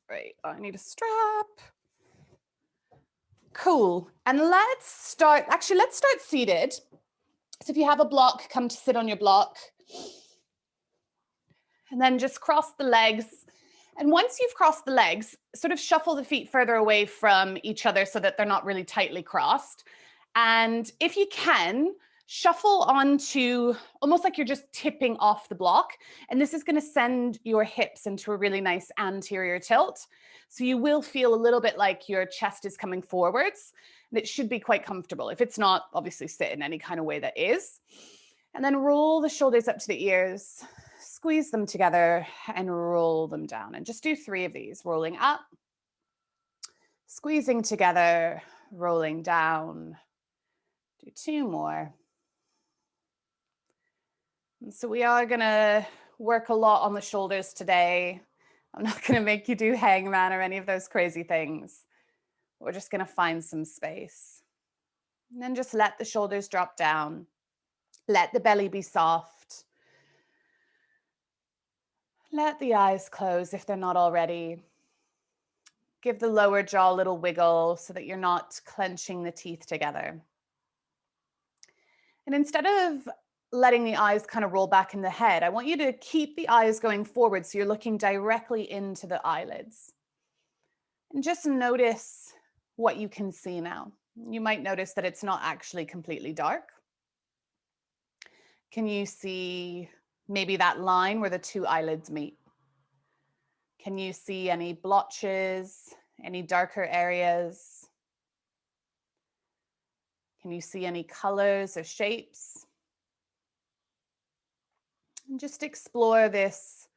Great, I need a strap. Cool, and let's start seated. So if you have a block, come to sit on your block. And then just cross the legs. And once you've crossed the legs, sort of shuffle the feet further away from each other so that they're not really tightly crossed. And if you can, shuffle onto almost like you're just tipping off the block. And this is going to send your hips into a really nice anterior tilt. So you will feel a little bit like your chest is coming forwards. And it should be quite comfortable. If it's not, obviously sit in any kind of way that is. And then roll the shoulders up to the ears. Squeeze them together and roll them down. And just do 3 of these. Rolling up, squeezing together, rolling down. Do 2 more. And so we are going to work a lot on the shoulders today. I'm not going to make you do hangman or any of those crazy things. We're just going to find some space. And then just let the shoulders drop down. Let the belly be soft. Let the eyes close if they're not already. Give the lower jaw a little wiggle so that you're not clenching the teeth together. And instead of letting the eyes kind of roll back in the head, I want you to keep the eyes going forward so you're looking directly into the eyelids. And just notice what you can see now. You might notice that it's not actually completely dark. Can you see maybe that line where the 2 eyelids meet? Can you see any blotches, any darker areas? Can you see any colors or shapes? And just explore this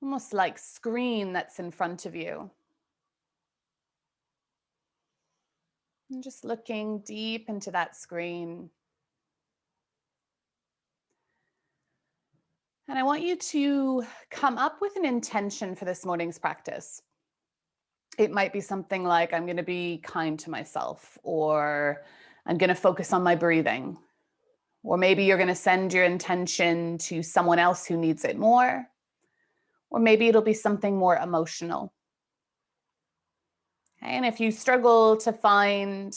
almost like screen that's in front of you. And just looking deep into that screen. And I want you to come up with an intention for this morning's practice. It might be something like, I'm going to be kind to myself, or I'm going to focus on my breathing. Or maybe you're going to send your intention to someone else who needs it more. Or maybe it'll be something more emotional. Okay? And if you struggle to find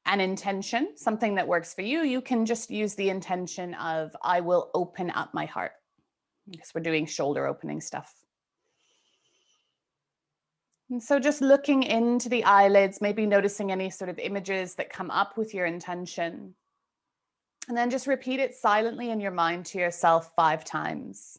an intention, something that works for you, you can just use the intention of, I will open up my heart. Because we're doing shoulder opening stuff. And so just looking into the eyelids, maybe noticing any sort of images that come up with your intention. And then just repeat it silently in your mind to yourself 5 times.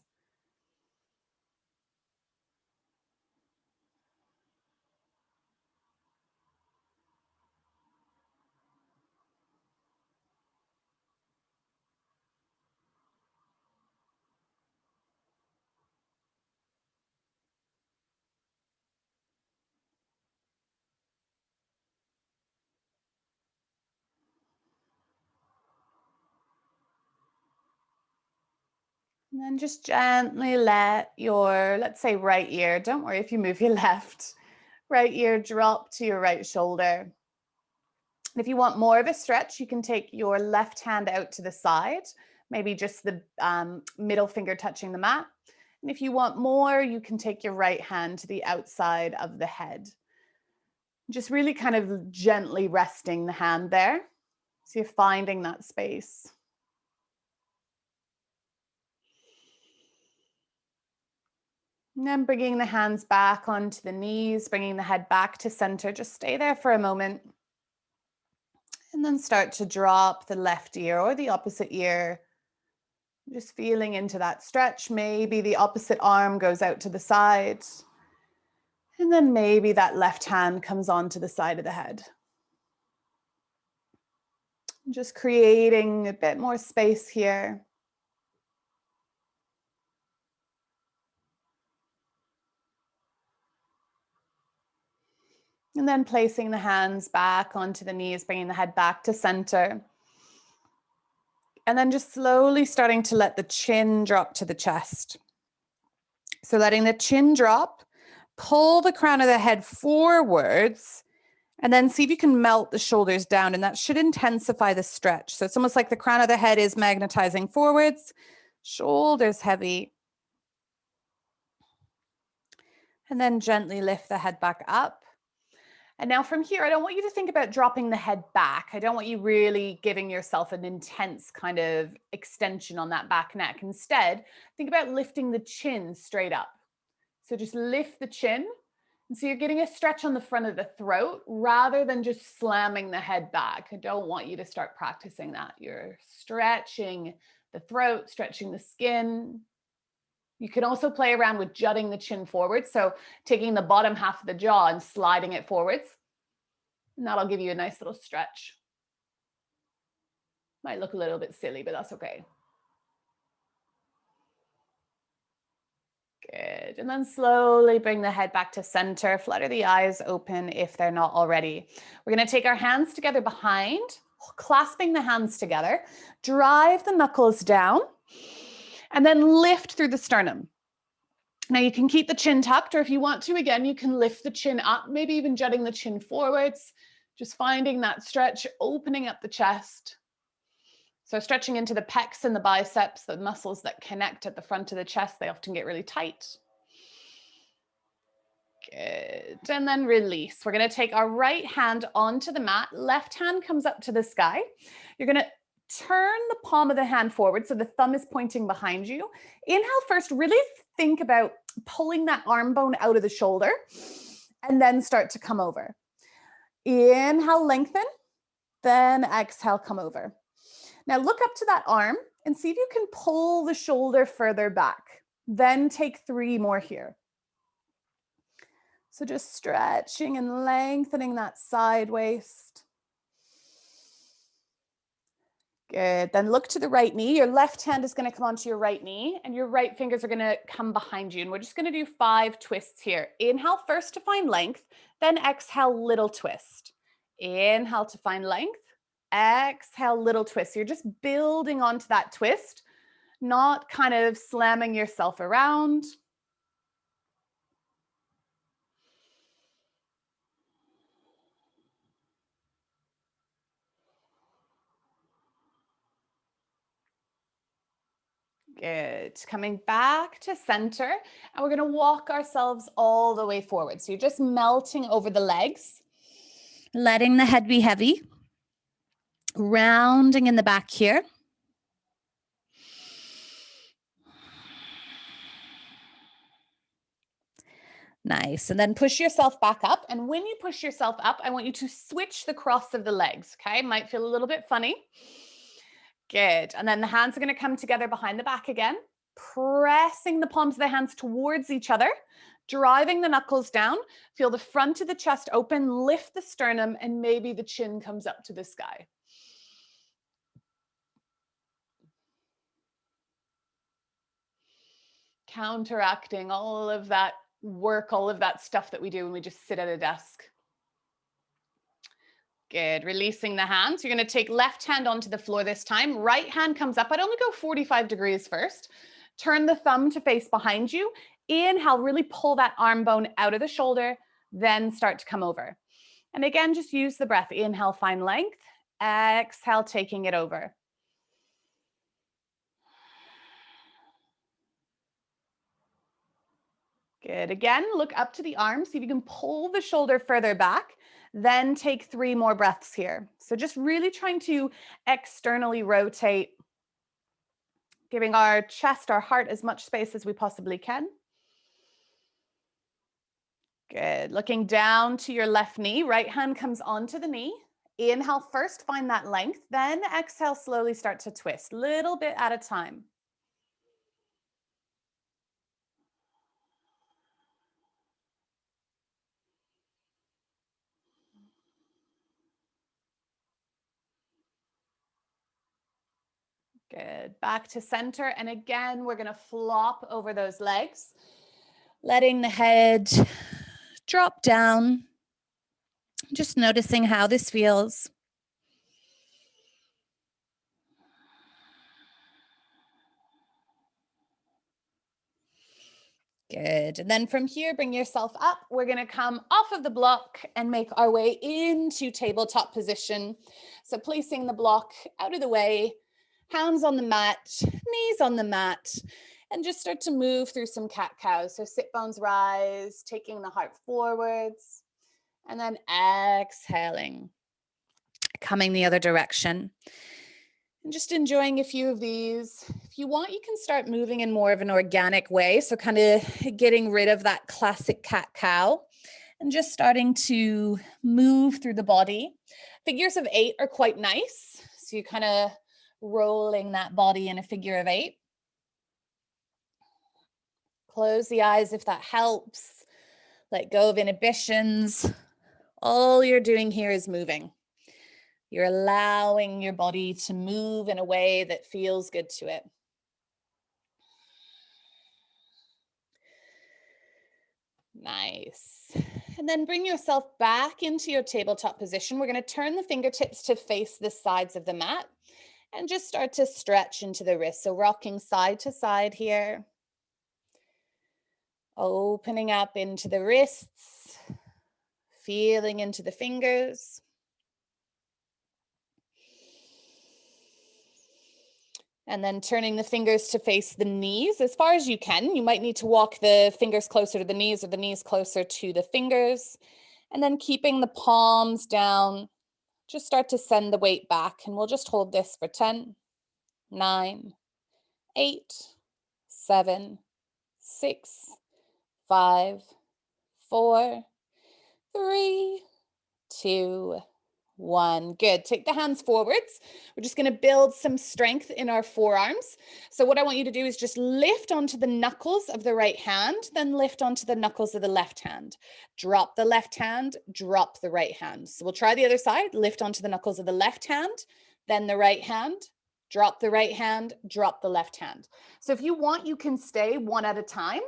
And then just gently let your, let's say, right ear, don't worry if you move your left, right ear drop to your right shoulder. And if you want more of a stretch, you can take your left hand out to the side, maybe just the middle finger touching the mat. And if you want more, you can take your right hand to the outside of the head. Just really kind of gently resting the hand there. So you're finding that space. And then bringing the hands back onto the knees, bringing the head back to center. Just stay there for a moment. And then start to drop the left ear or the opposite ear. Just feeling into that stretch. Maybe the opposite arm goes out to the side. And then maybe that left hand comes onto the side of the head. Just creating a bit more space here. And then placing the hands back onto the knees, bringing the head back to center. And then just slowly starting to let the chin drop to the chest. So letting the chin drop, pull the crown of the head forwards, and then see if you can melt the shoulders down, and that should intensify the stretch. So it's almost like the crown of the head is magnetizing forwards. Shoulders heavy. And then gently lift the head back up. And now from here, I don't want you to think about dropping the head back. I don't want you really giving yourself an intense kind of extension on that back neck. Instead, think about lifting the chin straight up. So just lift the chin. And so you're getting a stretch on the front of the throat rather than just slamming the head back. I don't want you to start practicing that. You're stretching the throat, stretching the skin. You can also play around with jutting the chin forward. So taking the bottom half of the jaw and sliding it forwards. And that'll give you a nice little stretch. Might look a little bit silly, but that's okay. Good. And then slowly bring the head back to center. Flutter the eyes open if they're not already. We're going to take our hands together behind, clasping the hands together. Drive the knuckles down and then lift through the sternum. Now you can keep the chin tucked, or if you want to, again, you can lift the chin up, maybe even jutting the chin forwards, just finding that stretch, opening up the chest. So stretching into the pecs and the biceps, the muscles that connect at the front of the chest, they often get really tight. Good. And then release. We're going to take our right hand onto the mat. Left hand comes up to the sky. You're going to turn the palm of the hand forward so the thumb is pointing behind you. Inhale first, really think about pulling that arm bone out of the shoulder and then start to come over. Inhale, lengthen, then exhale, come over. Now look up to that arm and see if you can pull the shoulder further back. Then take 3 more here. So just stretching and lengthening that side waist. Good. Then look to the right knee. Your left hand is going to come onto your right knee and your right fingers are going to come behind you. And we're just going to do 5 twists here. Inhale first to find length, then exhale, little twist. Inhale to find length, exhale, little twist. You're just building onto that twist, not kind of slamming yourself around. Good. Coming back to center, and we're going to walk ourselves all the way forward. So you're just melting over the legs, letting the head be heavy, rounding in the back here. Nice. And then push yourself back up. And when you push yourself up, I want you to switch the cross of the legs. Okay. Might feel a little bit funny. Good. And then the hands are going to come together behind the back again, pressing the palms of the hands towards each other, driving the knuckles down. Feel the front of the chest open, lift the sternum, and maybe the chin comes up to the sky. Counteracting all of that work, all of that stuff that we do when we just sit at a desk. Good. Releasing the hands. You're going to take left hand onto the floor this time. Right hand comes up. I'd only go 45 degrees first. Turn the thumb to face behind you. Inhale, really pull that arm bone out of the shoulder, then start to come over. And again, just use the breath. Inhale, find length. Exhale, taking it over. Good. Again, look up to the arm. See if you can pull the shoulder further back. Then take 3 more breaths here. So just really trying to externally rotate, giving our chest, our heart as much space as we possibly can. Good. Looking down to your left knee, right hand comes onto the knee. Inhale first, find that length. Then exhale, slowly start to twist, little bit at a time. Good. Back to center. And again, we're going to flop over those legs, letting the head drop down. Just noticing how this feels. Good. And then from here, bring yourself up. We're going to come off of the block and make our way into tabletop position. So placing the block out of the way, Hands on the mat, knees on the mat, and just start to move through some cat-cows. So sit bones rise, taking the heart forwards, and then exhaling, coming the other direction. And just enjoying a few of these. If you want, you can start moving in more of an organic way. So kind of getting rid of that classic cat-cow and just starting to move through the body. Figures of 8 are quite nice. So you kind of rolling that body in a figure of 8. Close the eyes if that helps. Let go of inhibitions. All you're doing here is moving. You're allowing your body to move in a way that feels good to it. Nice. And then bring yourself back into your tabletop position. We're going to turn the fingertips to face the sides of the mat and just start to stretch into the wrists. So rocking side to side here. Opening up into the wrists, feeling into the fingers. And then turning the fingers to face the knees as far as you can. You might need to walk the fingers closer to the knees or the knees closer to the fingers. And then keeping the palms down, just start to send the weight back. And we'll just hold this for 10, 9, 8, 7, 6, 5, 4, 3, 2, 1. Good. Take the hands forwards. We're just going to build some strength in our forearms. So what I want you to do is just lift onto the knuckles of the right hand, then lift onto the knuckles of the left hand. Drop the left hand, drop the right hand. So we'll try the other side. Lift onto the knuckles of the left hand, then the right hand, drop the right hand, drop the left hand. So if you want, you can stay one at a time,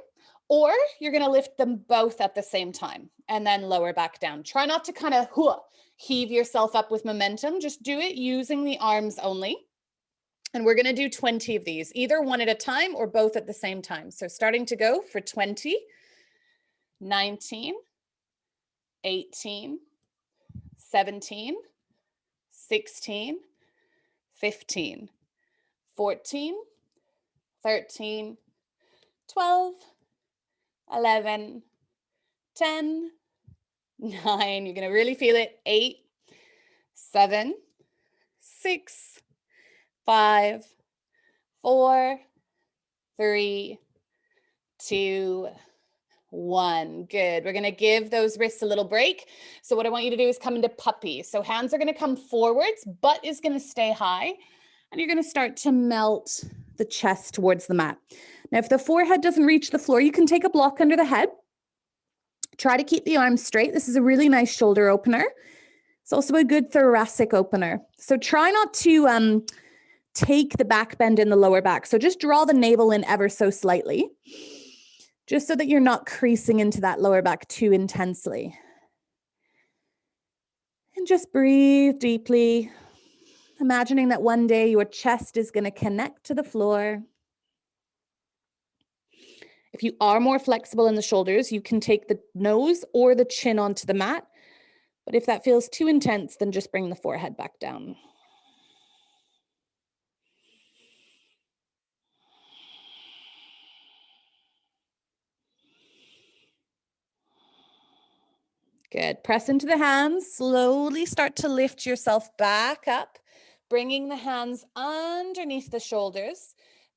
or you're going to lift them both at the same time and then lower back down. Try not to kind of heave yourself up with momentum. Just do it using the arms only. And we're going to do 20 of these, either one at a time or both at the same time. So starting to go for 20, 19, 18, 17, 16, 15, 14, 13, 12, 11, 10, 9, you're going to really feel it, 8, 7, 6, 5, 4, 3, 2, 1. Good. We're going to give those wrists a little break. So what I want you to do is come into puppy. So hands are going to come forwards, butt is going to stay high, and you're going to start to melt the chest towards the mat. Now, if the forehead doesn't reach the floor, you can take a block under the head. Try to keep the arms straight. This is a really nice shoulder opener. It's also a good thoracic opener. So try not to take the back bend in the lower back. So just draw the navel in ever so slightly, just so that you're not creasing into that lower back too intensely. And just breathe deeply, imagining that one day your chest is going to connect to the floor. If you are more flexible in the shoulders, you can take the nose or the chin onto the mat. But if that feels too intense, then just bring the forehead back down. Good. Press into the hands. Slowly start to lift yourself back up, bringing the hands underneath the shoulders.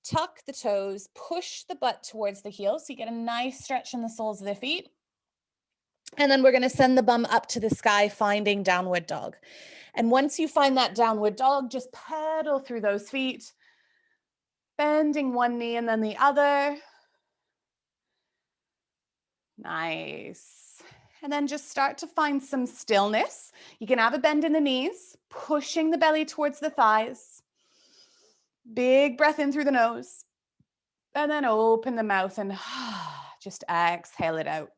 Tuck the toes, push the butt towards the heels so you get a nice stretch in the soles of the feet. And then we're going to send the bum up to the sky, finding downward dog. And once you find that downward dog, just pedal through those feet, bending one knee and then the other. Nice. And then just start to find some stillness. You can have a bend in the knees, pushing the belly towards the thighs. Big breath in through the nose. And then open the mouth and just exhale it out.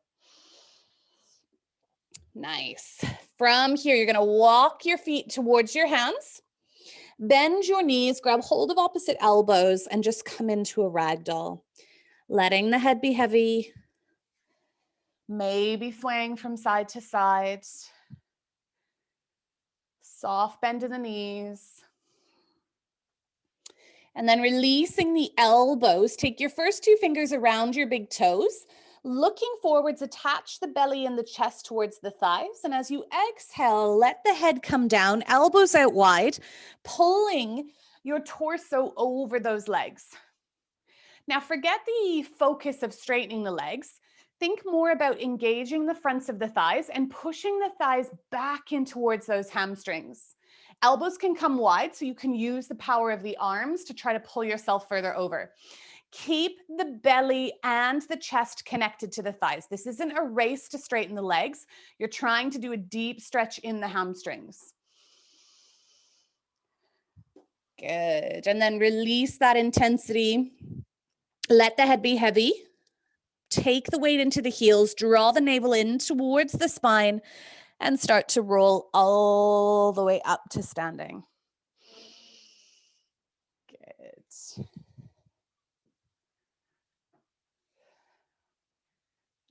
Nice. From here, you're going to walk your feet towards your hands. Bend your knees, grab hold of opposite elbows, and just come into a ragdoll. Letting the head be heavy. Maybe swaying from side to side. Soft bend in the knees. And then releasing the elbows, take your first two fingers around your big toes, looking forwards, attach the belly and the chest towards the thighs. And as you exhale, let the head come down, elbows out wide, pulling your torso over those legs. Now forget the focus of straightening the legs. Think more about engaging the fronts of the thighs and pushing the thighs back in towards those hamstrings. Elbows can come wide, so you can use the power of the arms to try to pull yourself further over. Keep the belly and the chest connected to the thighs. This isn't a race to straighten the legs. You're trying to do a deep stretch in the hamstrings. Good. And then release that intensity. Let the head be heavy. Take the weight into the heels, draw the navel in towards the spine, and start to roll all the way up to standing. Good.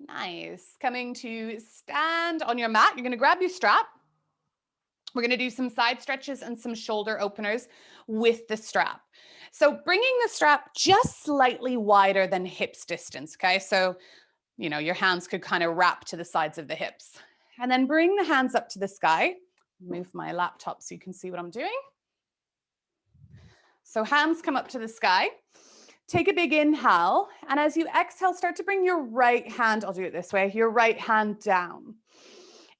Nice. Coming to stand on your mat. You're going to grab your strap. We're going to do some side stretches and some shoulder openers with the strap. So bringing the strap just slightly wider than hips distance, okay? So, you know, your hands could kind of wrap to the sides of the hips. And then bring the hands up to the sky. Move my laptop so you can see what I'm doing. So hands come up to the sky. Take a big inhale. And as you exhale, start to bring your right hand, I'll do it this way, your right hand down.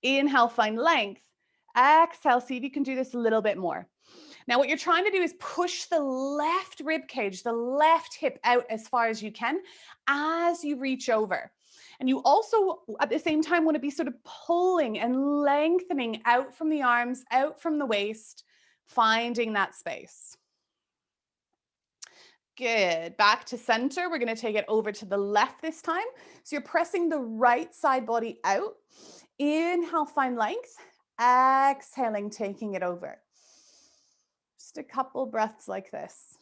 Inhale, find length. Exhale, see if you can do this a little bit more. Now, what you're trying to do is push the left rib cage, the left hip out as far as you can as you reach over. And you also, at the same time, want to be sort of pulling and lengthening out from the arms, out from the waist, finding that space. Good. Back to center. We're going to take it over to the left this time. So you're pressing the right side body out. Inhale, find length. Exhaling, taking it over. Just a couple breaths like this.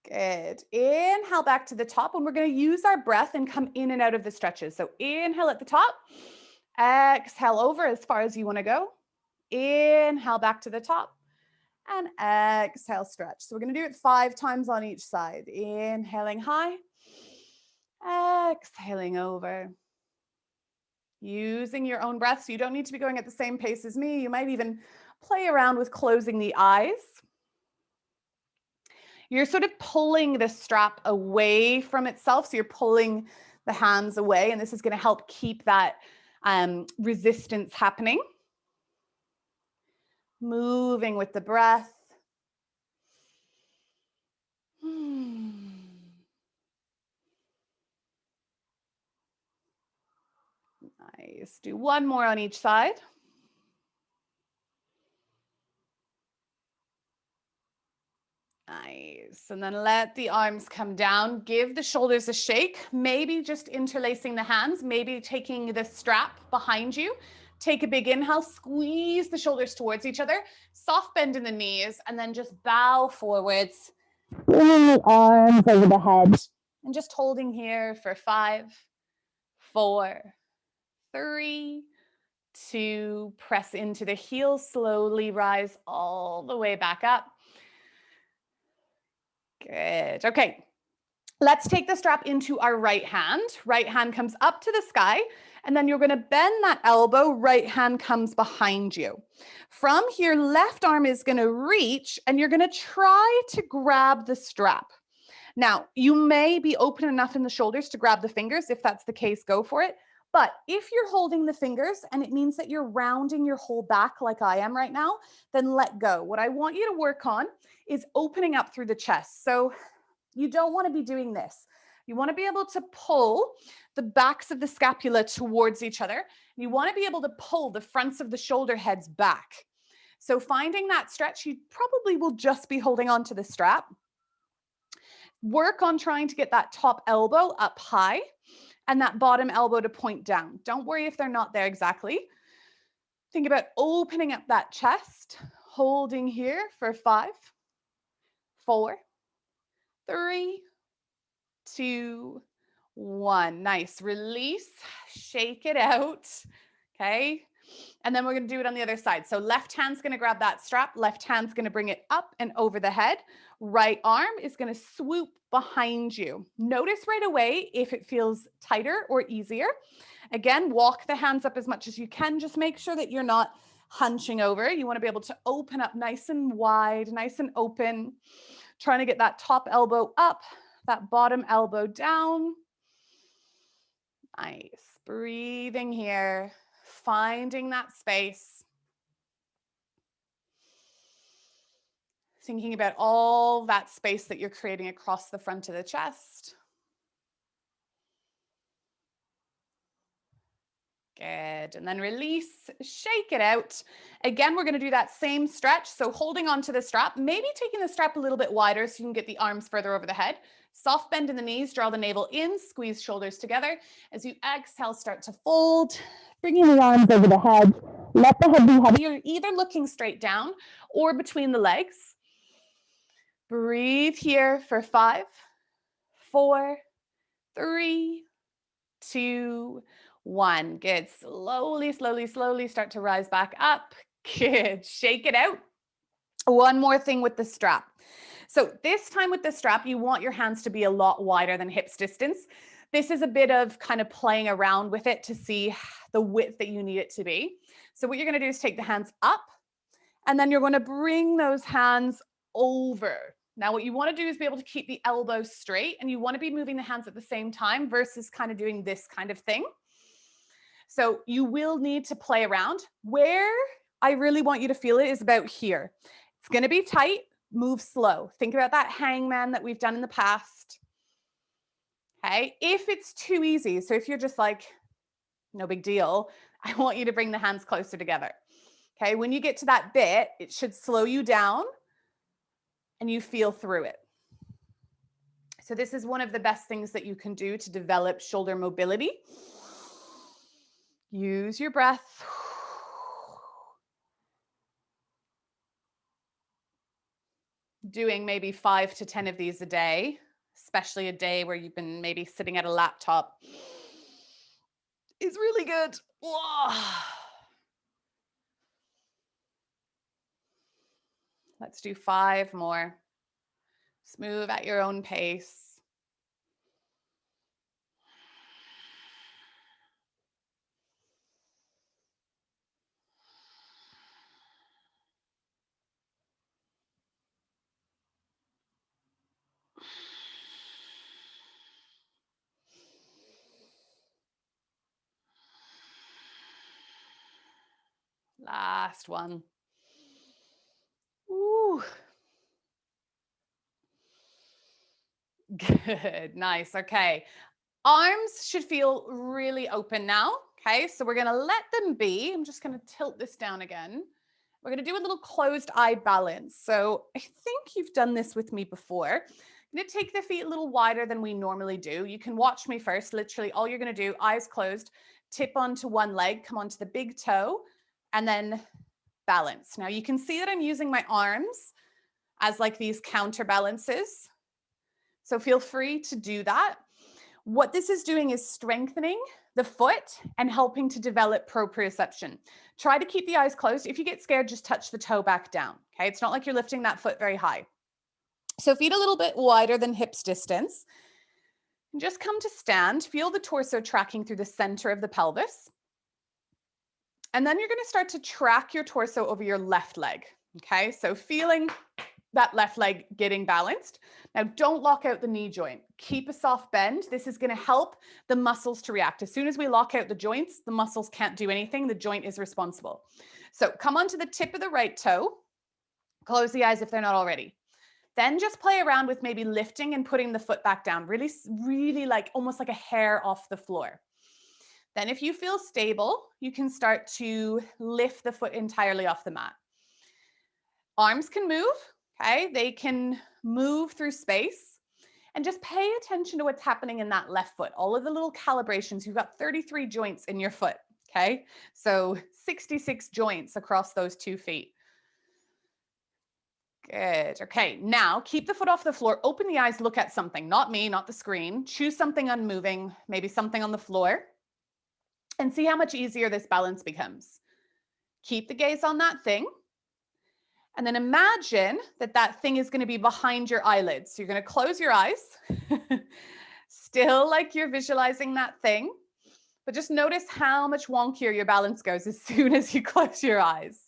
Good. Inhale back to the top, and we're going to use our breath and come in and out of the stretches. So inhale at the top. Exhale over as far as you want to go. Inhale back to the top. And exhale, stretch. So we're going to do it 5 times on each side. Inhaling high. Exhaling over. Using your own breath, so you don't need to be going at the same pace as me. You might even play around with closing the eyes. You're sort of pulling the strap away from itself, so you're pulling the hands away, and this is going to help keep that resistance happening. Moving with the breath. Nice. Do one more on each side. Nice. And then let the arms come down. Give the shoulders a shake. Maybe just interlacing the hands. Maybe taking the strap behind you. Take a big inhale. Squeeze the shoulders towards each other. Soft bend in the knees. And then just bow forwards. Bringing the arms over the head. And just holding here for 5, 4, 3, 2. Press into the heels. Slowly rise all the way back up. Good. Okay. Let's take the strap into our right hand. Right hand comes up to the sky, and then you're going to bend that elbow. Right hand comes behind you. From here, left arm is going to reach, and you're going to try to grab the strap. Now, you may be open enough in the shoulders to grab the fingers. If that's the case, go for it. But if you're holding the fingers and it means that you're rounding your whole back like I am right now, then let go. What I want you to work on is opening up through the chest. So you don't want to be doing this. You want to be able to pull the backs of the scapula towards each other. You want to be able to pull the fronts of the shoulder heads back. So finding that stretch, you probably will just be holding on to the strap. Work on trying to get that top elbow up high and that bottom elbow to point down. Don't worry if they're not there exactly. Think about opening up that chest, holding here for 5, 4, 3, 2, 1. Nice. Release, shake it out. Okay. And then we're going to do it on the other side. So left hand's going to grab that strap. Left hand's going to bring it up and over the head. Right arm is going to swoop behind you. Notice right away if it feels tighter or easier. Again, walk the hands up as much as you can. Just make sure that you're not hunching over. You want to be able to open up nice and wide, nice and open. Trying to get that top elbow up, that bottom elbow down. Nice. Breathing here, finding that space. Thinking about all that space that you're creating across the front of the chest. Good. And then release, shake it out. Again, we're going to do that same stretch. So holding onto the strap, maybe taking the strap a little bit wider so you can get the arms further over the head. Soft bend in the knees, draw the navel in, squeeze shoulders together. As you exhale, start to fold, bringing the arms over the head. Let the head be heavy. You're either looking straight down or between the legs. Breathe here for 5, 4, 3, 2, 1. Good. Slowly, slowly, slowly start to rise back up. Good. Shake it out. One more thing with the strap. So this time with the strap, you want your hands to be a lot wider than hips distance. This is a bit of kind of playing around with it to see the width that you need it to be. So what you're going to do is take the hands up, and then you're going to bring those hands over. Now, what you want to do is be able to keep the elbows straight, and you want to be moving the hands at the same time versus kind of doing this kind of thing. So you will need to play around. Where I really want you to feel it is about here. It's going to be tight. Move slow. Think about that hangman that we've done in the past. Okay. If it's too easy, so if you're just like, no big deal, I want you to bring the hands closer together. Okay. When you get to that bit, it should slow you down and you feel through it. So this is one of the best things that you can do to develop shoulder mobility. Use your breath. Doing maybe 5 to 10 of these a day, especially a day where you've been maybe sitting at a laptop, is really good. Let's do 5 more. Just move at your own pace. Last one. Ooh. Good, nice, okay. Arms should feel really open now, okay? So we're gonna let them be. I'm just gonna tilt this down again. We're gonna do a little closed eye balance. So I think you've done this with me before. I'm gonna take the feet a little wider than we normally do. You can watch me first. Literally all you're gonna do, eyes closed, tip onto one leg, come onto the big toe, and then balance. Now you can see that I'm using my arms as like these counterbalances. So feel free to do that. What this is doing is strengthening the foot and helping to develop proprioception. Try to keep the eyes closed. If you get scared, just touch the toe back down. Okay, it's not like you're lifting that foot very high. So feet a little bit wider than hips distance. Just come to stand. Feel the torso tracking through the center of the pelvis. And then you're going to start to track your torso over your left leg. Okay, so feeling that left leg getting balanced. Now don't lock out the knee joint. Keep a soft bend. This is going to help the muscles to react. As soon as we lock out the joints, the muscles can't do anything. The joint is responsible. So come onto the tip of the right toe. Close the eyes if they're not already. Then just play around with maybe lifting and putting the foot back down. Really, really like almost like a hair off the floor. Then if you feel stable, you can start to lift the foot entirely off the mat. Arms can move, okay? They can move through space. And just pay attention to what's happening in that left foot. All of the little calibrations. You've got 33 joints in your foot, okay? So 66 joints across those 2 feet. Good. Okay, now keep the foot off the floor. Open the eyes, look at something. Not me, not the screen. Choose something unmoving, maybe something on the floor. And see how much easier this balance becomes. Keep the gaze on that thing. And then imagine that that thing is going to be behind your eyelids. So you're going to close your eyes, still like you're visualizing that thing, but just notice how much wonkier your balance goes as soon as you close your eyes.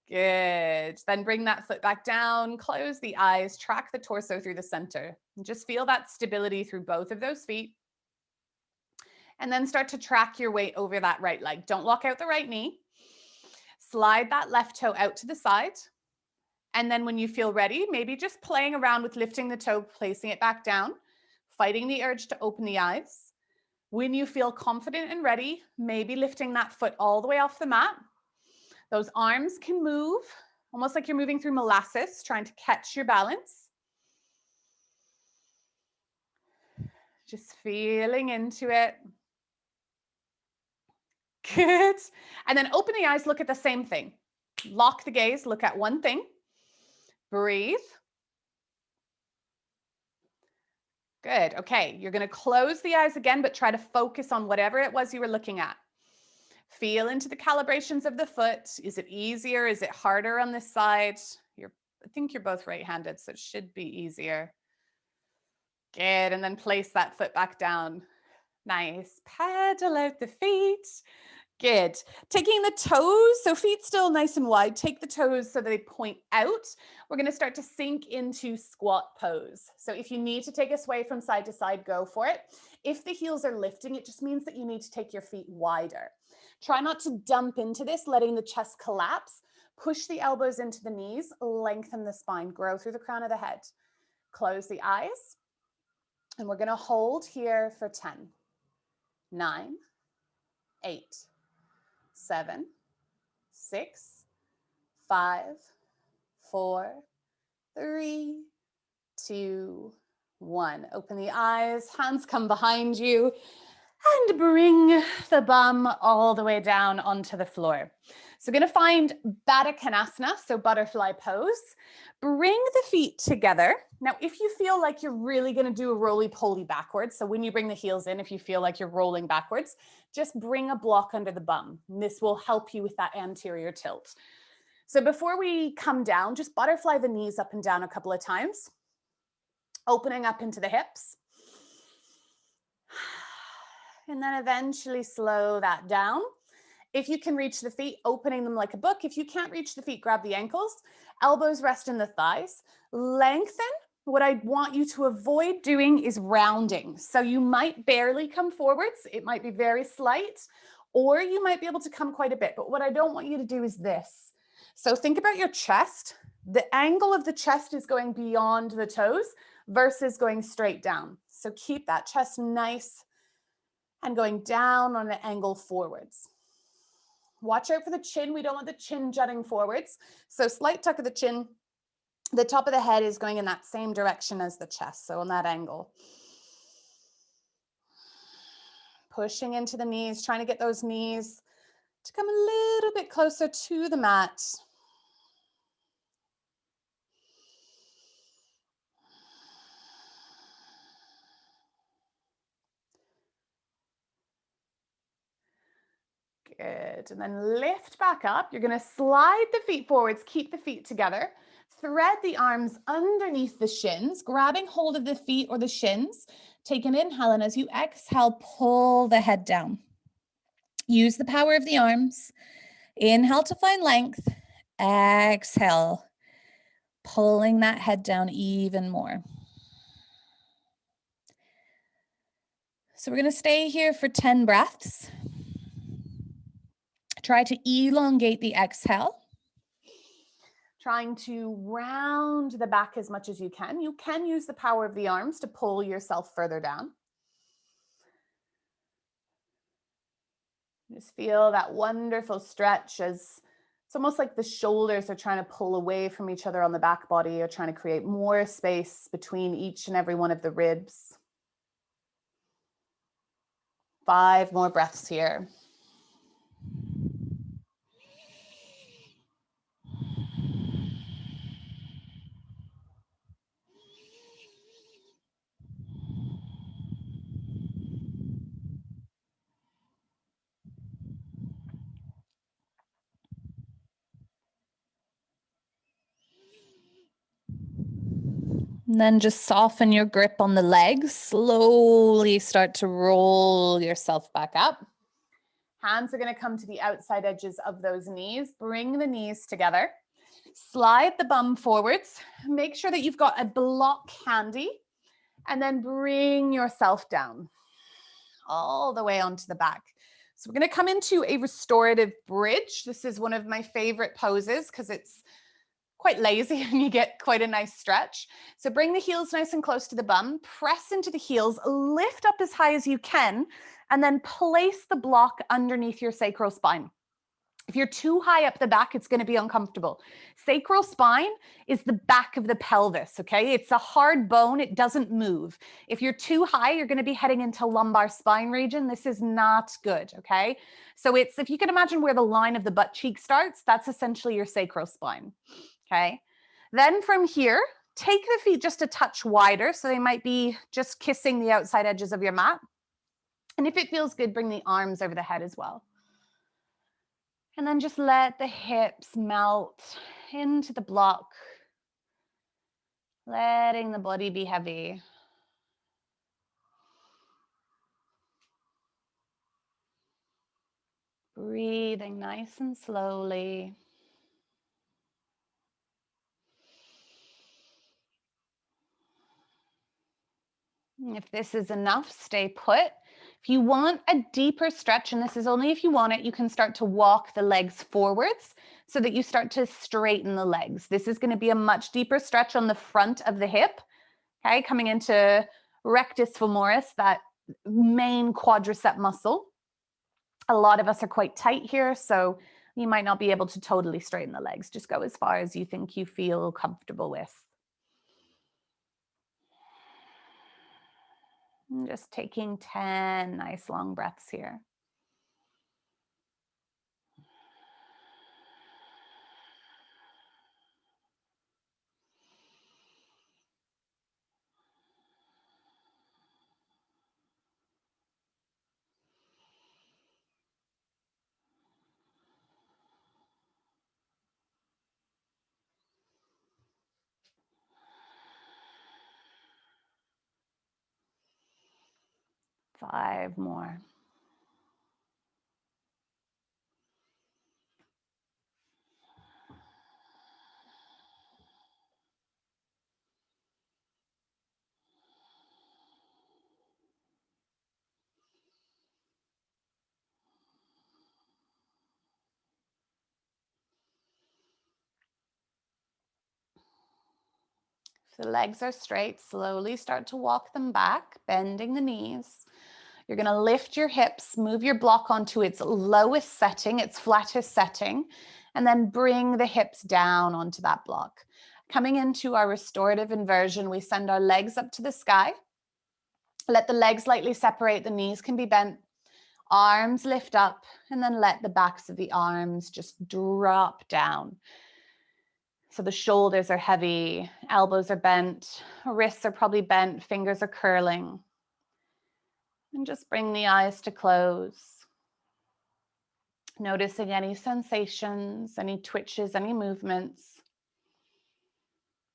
Good. Then bring that foot back down, close the eyes, track the torso through the center. And just feel that stability through both of those feet. And then start to track your weight over that right leg. Don't lock out the right knee. Slide that left toe out to the side. And then when you feel ready, maybe just playing around with lifting the toe, placing it back down, fighting the urge to open the eyes. When you feel confident and ready, maybe lifting that foot all the way off the mat. Those arms can move, almost like you're moving through molasses, trying to catch your balance. Just feeling into it. Good. And then open the eyes, look at the same thing. Lock the gaze, look at one thing. Breathe. Good. Okay, you're going to close the eyes again, but try to focus on whatever it was you were looking at. Feel into the calibrations of the foot. Is it easier? Is it harder on this side? I think you're both right-handed, so it should be easier. Good. And then place that foot back down. Nice. Pedal out the feet. Good. Taking the toes, so feet still nice and wide. Take the toes so they point out. We're going to start to sink into squat pose. So if you need to take a sway from side to side, go for it. If the heels are lifting, it just means that you need to take your feet wider. Try not to dump into this, letting the chest collapse. Push the elbows into the knees, lengthen the spine, grow through the crown of the head. Close the eyes. And we're going to hold here for 10, 9, 8, 7, 6, 5, 4, 3, 2, 1. Open the eyes, hands come behind you, and bring the bum all the way down onto the floor. So we're going to find Baddha Konasana, so butterfly pose. Bring the feet together. Now, if you feel like you're really going to do a roly-poly backwards, so when you bring the heels in, if you feel like you're rolling backwards, just bring a block under the bum. And this will help you with that anterior tilt. So before we come down, just butterfly the knees up and down a couple of times, opening up into the hips. And then eventually slow that down. If you can reach the feet, opening them like a book. If you can't reach the feet, grab the ankles. Elbows rest in the thighs. Lengthen. What I want you to avoid doing is rounding. So you might barely come forwards. It might be very slight, or you might be able to come quite a bit. But what I don't want you to do is this. So think about your chest. The angle of the chest is going beyond the toes versus going straight down. So keep that chest nice and going down on an angle forwards. Watch out for the chin. We don't want the chin jutting forwards. So slight tuck of the chin. The top of the head is going in that same direction as the chest, so on that angle. Pushing into the knees, trying to get those knees to come a little bit closer to the mat. Good. And then lift back up. You're going to slide the feet forwards, keep the feet together. Thread the arms underneath the shins, grabbing hold of the feet or the shins. Take an inhale, and as you exhale, pull the head down. Use the power of the arms. Inhale to find length. Exhale, pulling that head down even more. So we're going to stay here for 10 breaths. Try to elongate the exhale. Trying to round the back as much as you can. You can use the power of the arms to pull yourself further down. Just feel that wonderful stretch as it's almost like the shoulders are trying to pull away from each other on the back body. You're trying to create more space between each and every one of the ribs. 5 more breaths here. And then just soften your grip on the legs. Slowly start to roll yourself back up. Hands are going to come to the outside edges of those knees. Bring the knees together. Slide the bum forwards. Make sure that you've got a block handy. And then bring yourself down all the way onto the back. So we're going to come into a restorative bridge. This is one of my favorite poses because it's quite lazy and you get quite a nice stretch. So bring the heels nice and close to the bum, press into the heels, lift up as high as you can, and then place the block underneath your sacral spine. If you're too high up the back, it's going to be uncomfortable. Sacral spine is the back of the pelvis, okay? It's a hard bone. It doesn't move. If you're too high, you're going to be heading into lumbar spine region. This is not good, okay? So it's, if you can imagine where the line of the butt cheek starts, that's essentially your sacral spine, okay? Then from here, take the feet just a touch wider. So they might be just kissing the outside edges of your mat. And if it feels good, bring the arms over the head as well. And then just let the hips melt into the block, letting the body be heavy. Breathing nice and slowly. If this is enough, stay put. If you want a deeper stretch, and this is only if you want it, you can start to walk the legs forwards so that you start to straighten the legs. This is going to be a much deeper stretch on the front of the hip, okay, coming into rectus femoris, that main quadricep muscle. A lot of us are quite tight here, so you might not be able to totally straighten the legs. Just go as far as you think you feel comfortable with. And just taking 10 nice long breaths here. Five more. If the legs are straight, slowly start to walk them back, bending the knees. You're going to lift your hips, move your block onto its lowest setting, its flattest setting, and then bring the hips down onto that block. Coming into our restorative inversion, we send our legs up to the sky. Let the legs lightly separate, the knees can be bent, arms lift up, and then let the backs of the arms just drop down. So the shoulders are heavy, elbows are bent, wrists are probably bent, fingers are curling. And just bring the eyes to close. Noticing any sensations, any twitches, any movements.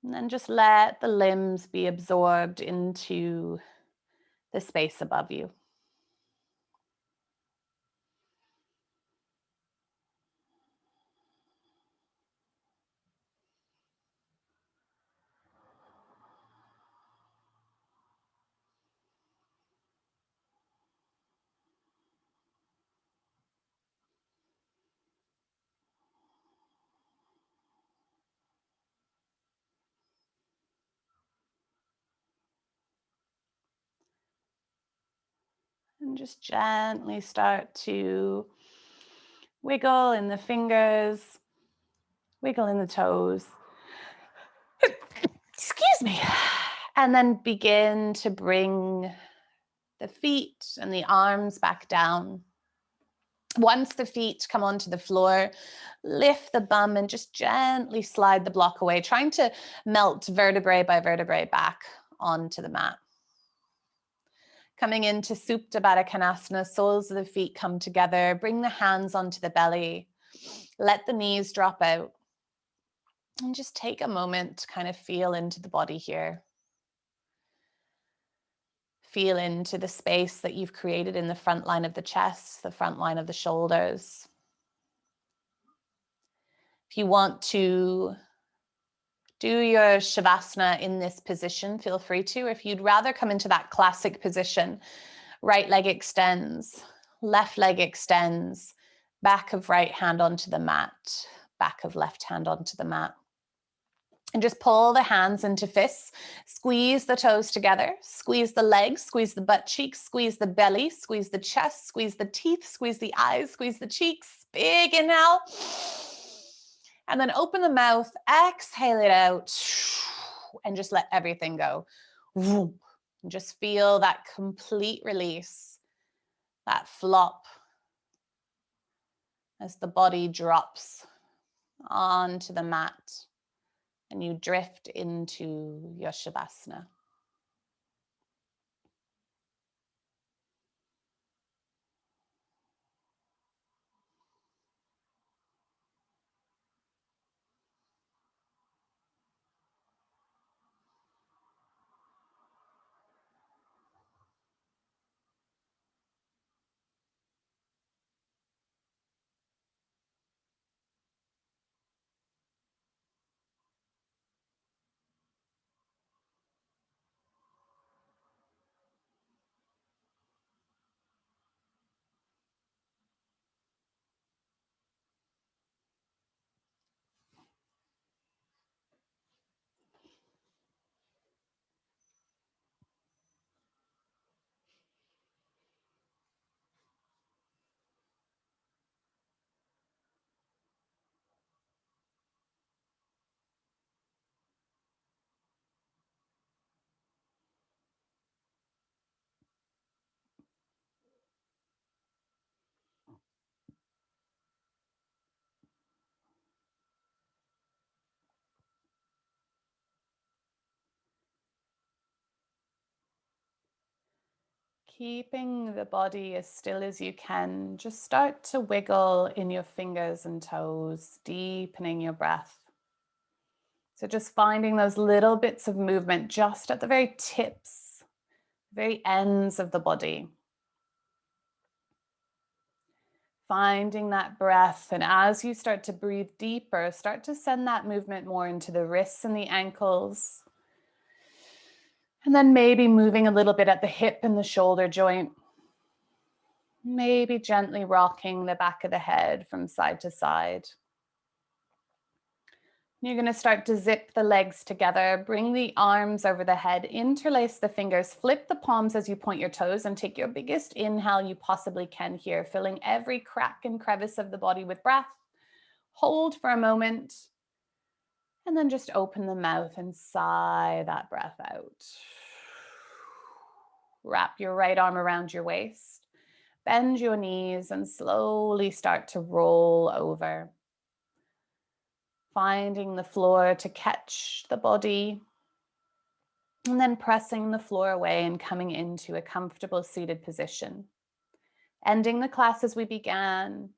And then just let the limbs be absorbed into the space above you. And just gently start to wiggle in the fingers, wiggle in the toes. Excuse me. And then begin to bring the feet and the arms back down. Once the feet come onto the floor, lift the bum and just gently slide the block away, trying to melt vertebrae by vertebrae back onto the mat. Coming into Supta Baddha Konasana, soles of the feet come together, bring the hands onto the belly, let the knees drop out, and just take a moment to kind of feel into the body here. Feel into the space that you've created in the front line of the chest, the front line of the shoulders. If you want to do your Shavasana in this position, feel free to. If you'd rather come into that classic position, right leg extends, left leg extends, back of right hand onto the mat, back of left hand onto the mat. And just pull the hands into fists, squeeze the toes together, squeeze the legs, squeeze the butt cheeks, squeeze the belly, squeeze the chest, squeeze the teeth, squeeze the eyes, squeeze the cheeks. Big inhale. And then open the mouth, exhale it out, and just let everything go. And just feel that complete release, that flop as the body drops onto the mat. And you drift into your Shavasana. Keeping the body as still as you can, just start to wiggle in your fingers and toes, deepening your breath. So just finding those little bits of movement just at the very tips, very ends of the body. Finding that breath, and as you start to breathe deeper, start to send that movement more into the wrists and the ankles. And then maybe moving a little bit at the hip and the shoulder joint. Maybe gently rocking the back of the head from side to side. You're going to start to zip the legs together, bring the arms over the head, interlace the fingers, flip the palms as you point your toes, and take your biggest inhale you possibly can here, filling every crack and crevice of the body with breath. Hold for a moment, and then just open the mouth and sigh that breath out. Wrap your right arm around your waist, bend your knees, and slowly start to roll over. Finding the floor to catch the body, and then pressing the floor away and coming into a comfortable seated position. Ending the class as we began,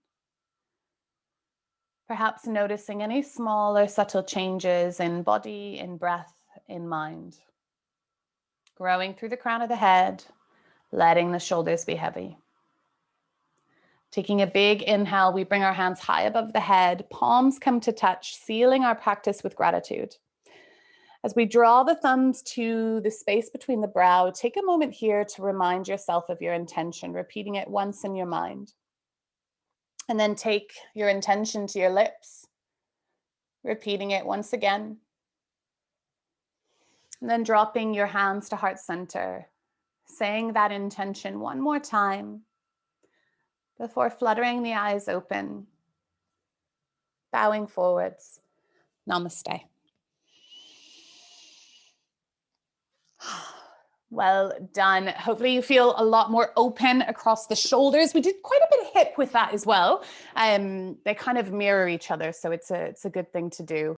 perhaps noticing any small or subtle changes in body, in breath, in mind. Growing through the crown of the head, letting the shoulders be heavy. Taking a big inhale, we bring our hands high above the head, palms come to touch, sealing our practice with gratitude. As we draw the thumbs to the space between the brow, take a moment here to remind yourself of your intention, repeating it once in your mind. And then take your intention to your lips, repeating it once again. And then dropping your hands to heart center, saying that intention one more time before fluttering the eyes open, bowing forwards. Namaste. Well done. Hopefully you feel a lot more open across the shoulders. We did quite a bit of hip with that as well. They kind of mirror each other, so it's a good thing to do.